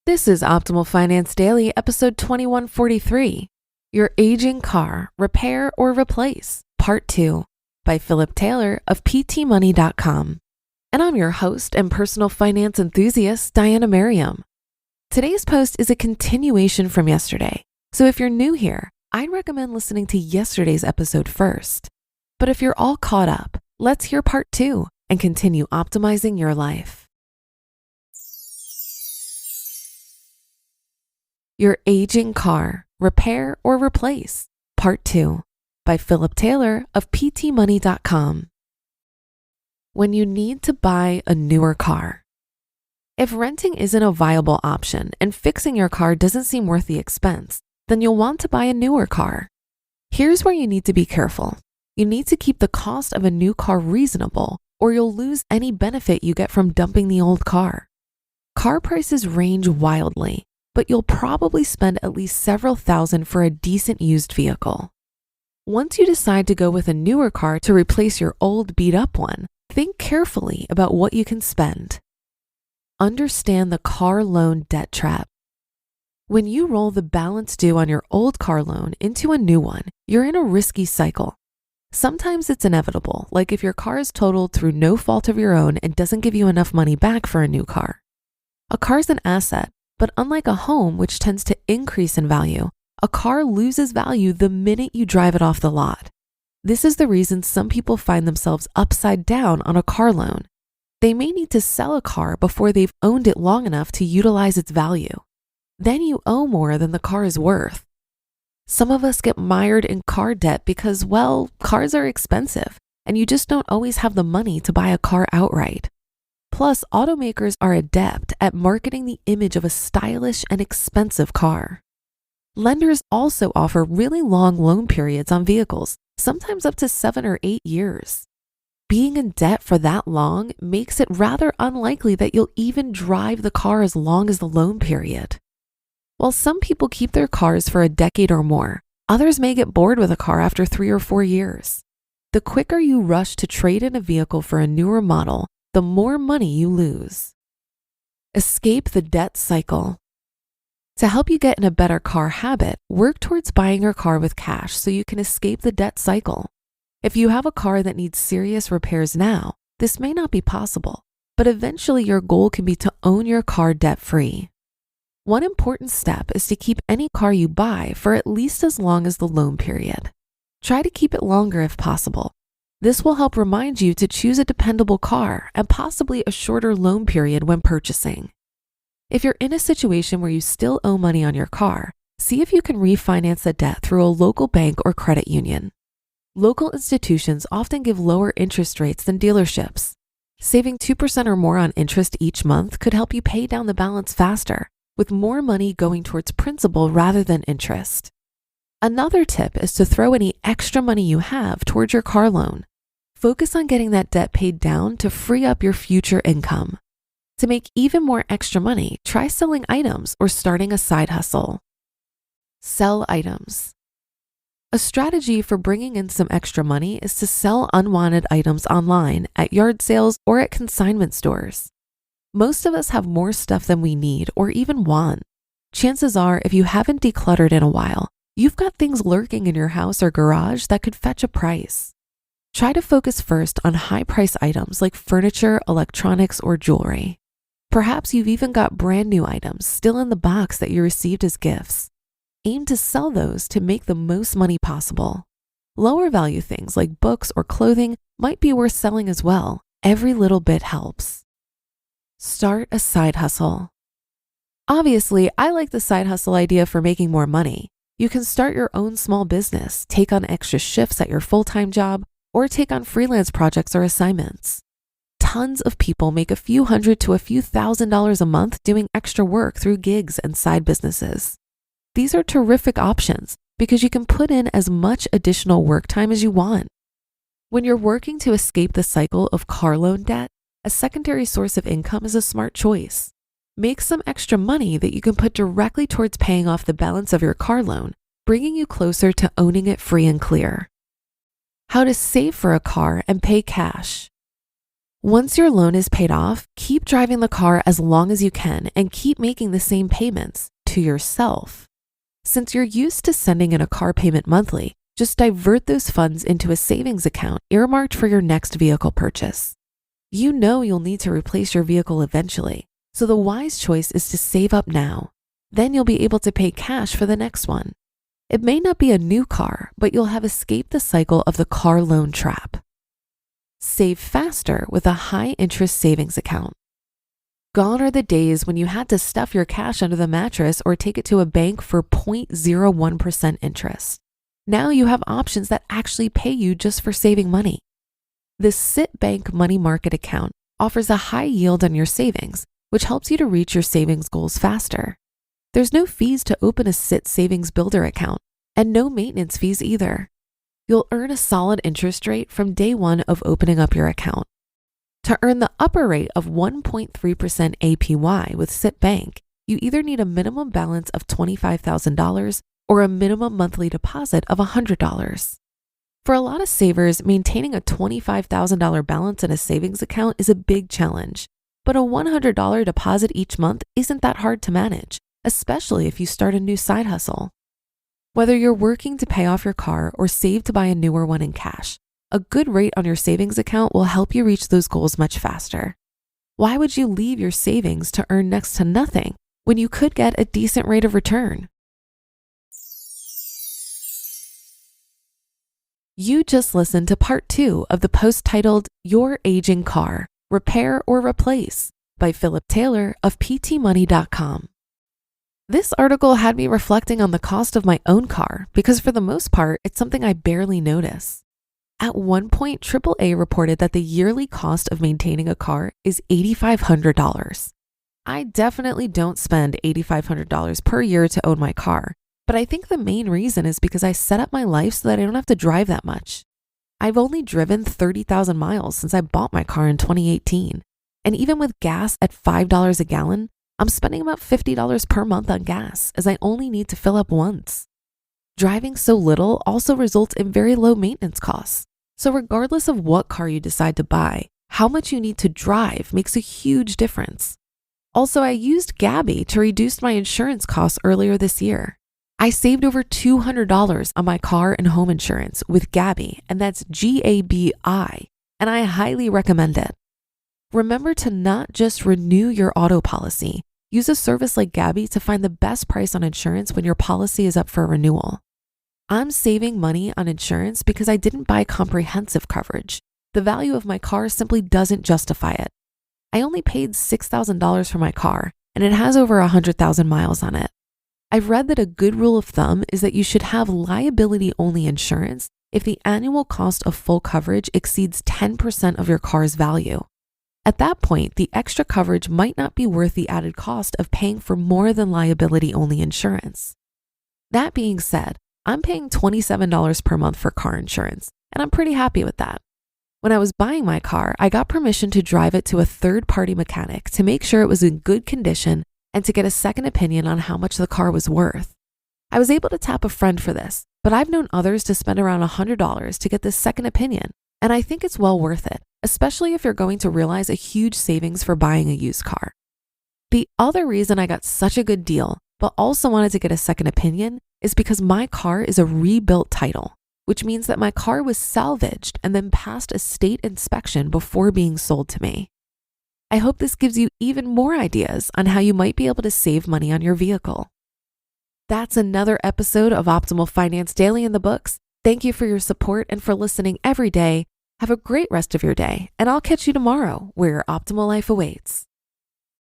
This is Optimal Finance Daily, episode 2143. Your Aging Car, Repair or Replace, Part 2, by Philip Taylor of PTmoney.com. And I'm your host and personal finance enthusiast, Diana Merriam. Today's post is a continuation from yesterday, so if you're new here, I'd recommend listening to yesterday's episode first. But if you're all caught up, let's hear Part 2 and continue optimizing your life. Your Aging Car, Repair or Replace, Part 2, by Philip Taylor of PTmoney.com. When you need to buy a newer car. If renting isn't a viable option and fixing your car doesn't seem worth the expense, then you'll want to buy a newer car. Here's where you need to be careful. You need to keep the cost of a new car reasonable, or you'll lose any benefit you get from dumping the old car. Car prices range wildly, but you'll probably spend at least several thousand for a decent used vehicle. Once you decide to go with a newer car to replace your old beat-up one, think carefully about what you can spend. Understand the car loan debt trap. When you roll the balance due on your old car loan into a new one, you're in a risky cycle. Sometimes it's inevitable, like if your car is totaled through no fault of your own and doesn't give you enough money back for a new car. A car's an asset, but unlike a home, which tends to increase in value, a car loses value the minute you drive it off the lot. This is the reason some people find themselves upside down on a car loan. They may need to sell a car before they've owned it long enough to utilize its value. Then you owe more than the car is worth. Some of us get mired in car debt because, well, cars are expensive, and you just don't always have the money to buy a car outright. Plus, automakers are adept at marketing the image of a stylish and expensive car. Lenders also offer really long loan periods on vehicles, sometimes up to 7 or 8 years. Being in debt for that long makes it rather unlikely that you'll even drive the car as long as the loan period. While some people keep their cars for a decade or more, others may get bored with a car after 3 or 4 years. The quicker you rush to trade in a vehicle for a newer model, the more money you lose. Escape the debt cycle. To help you get in a better car habit, work towards buying your car with cash so you can escape the debt cycle. If you have a car that needs serious repairs now, this may not be possible, but eventually your goal can be to own your car debt-free. One important step is to keep any car you buy for at least as long as the loan period. Try to keep it longer if possible. This will help remind you to choose a dependable car and possibly a shorter loan period when purchasing. If you're in a situation where you still owe money on your car, see if you can refinance the debt through a local bank or credit union. Local institutions often give lower interest rates than dealerships. Saving 2% or more on interest each month could help you pay down the balance faster, with more money going towards principal rather than interest. Another tip is to throw any extra money you have towards your car loan. Focus on getting that debt paid down to free up your future income. To make even more extra money, try selling items or starting a side hustle. Sell items. A strategy for bringing in some extra money is to sell unwanted items online at yard sales or at consignment stores. Most of us have more stuff than we need or even want. Chances are, if you haven't decluttered in a while, you've got things lurking in your house or garage that could fetch a price. Try to focus first on high-price items like furniture, electronics, or jewelry. Perhaps you've even got brand new items still in the box that you received as gifts. Aim to sell those to make the most money possible. Lower value things like books or clothing might be worth selling as well. Every little bit helps. Start a side hustle. Obviously, I like the side hustle idea for making more money. You can start your own small business, take on extra shifts at your full-time job, or take on freelance projects or assignments. Tons of people make a few hundred to a few $1,000s a month doing extra work through gigs and side businesses. These are terrific options because you can put in as much additional work time as you want. When you're working to escape the cycle of car loan debt, a secondary source of income is a smart choice. Make some extra money that you can put directly towards paying off the balance of your car loan, bringing you closer to owning it free and clear. How to save for a car and pay cash. Once your loan is paid off, keep driving the car as long as you can and keep making the same payments to yourself. Since you're used to sending in a car payment monthly, just divert those funds into a savings account earmarked for your next vehicle purchase. You know you'll need to replace your vehicle eventually, so the wise choice is to save up now. Then you'll be able to pay cash for the next one. It may not be a new car, but you'll have escaped the cycle of the car loan trap. Save faster with a high-interest savings account. Gone are the days when you had to stuff your cash under the mattress or take it to a bank for 0.01% interest. Now you have options that actually pay you just for saving money. The Citibank Money Market account offers a high yield on your savings, which helps you to reach your savings goals faster. There's no fees to open a Citi Savings Builder account and no maintenance fees either. You'll earn a solid interest rate from day one of opening up your account. To earn the upper rate of 1.3% APY with Citibank, you either need a minimum balance of $25,000 or a minimum monthly deposit of $100. For a lot of savers, maintaining a $25,000 balance in a savings account is a big challenge, but a $100 deposit each month isn't that hard to manage, especially if you start a new side hustle. Whether you're working to pay off your car or save to buy a newer one in cash, a good rate on your savings account will help you reach those goals much faster. Why would you leave your savings to earn next to nothing when you could get a decent rate of return? You just listened to part 2 of the post titled Your Aging Car, Repair or Replace by Philip Taylor of PTmoney.com. This article had me reflecting on the cost of my own car because for the most part, it's something I barely notice. At one point, AAA reported that the yearly cost of maintaining a car is $8,500. I definitely don't spend $8,500 per year to own my car, but I think the main reason is because I set up my life so that I don't have to drive that much. I've only driven 30,000 miles since I bought my car in 2018, and even with gas at $5 a gallon, I'm spending about $50 per month on gas as I only need to fill up once. Driving so little also results in very low maintenance costs. So regardless of what car you decide to buy, how much you need to drive makes a huge difference. Also, I used Gabi to reduce my insurance costs earlier this year. I saved over $200 on my car and home insurance with Gabi, and that's GABI, and I highly recommend it. Remember to not just renew your auto policy. Use a service like Gabi to find the best price on insurance when your policy is up for renewal. I'm saving money on insurance because I didn't buy comprehensive coverage. The value of my car simply doesn't justify it. I only paid $6,000 for my car, and it has over 100,000 miles on it. I've read that a good rule of thumb is that you should have liability-only insurance if the annual cost of full coverage exceeds 10% of your car's value. At that point, the extra coverage might not be worth the added cost of paying for more than liability-only insurance. That being said, I'm paying $27 per month for car insurance, and I'm pretty happy with that. When I was buying my car, I got permission to drive it to a third-party mechanic to make sure it was in good condition and to get a second opinion on how much the car was worth. I was able to tap a friend for this, but I've known others to spend around $100 to get this second opinion, and I think it's well worth it, especially if you're going to realize a huge savings for buying a used car. The other reason I got such a good deal, but also wanted to get a second opinion, is because my car is a rebuilt title, which means that my car was salvaged and then passed a state inspection before being sold to me. I hope this gives you even more ideas on how you might be able to save money on your vehicle. That's another episode of Optimal Finance Daily in the books. Thank you for your support and for listening every day. Have a great rest of your day, and I'll catch you tomorrow where your optimal life awaits.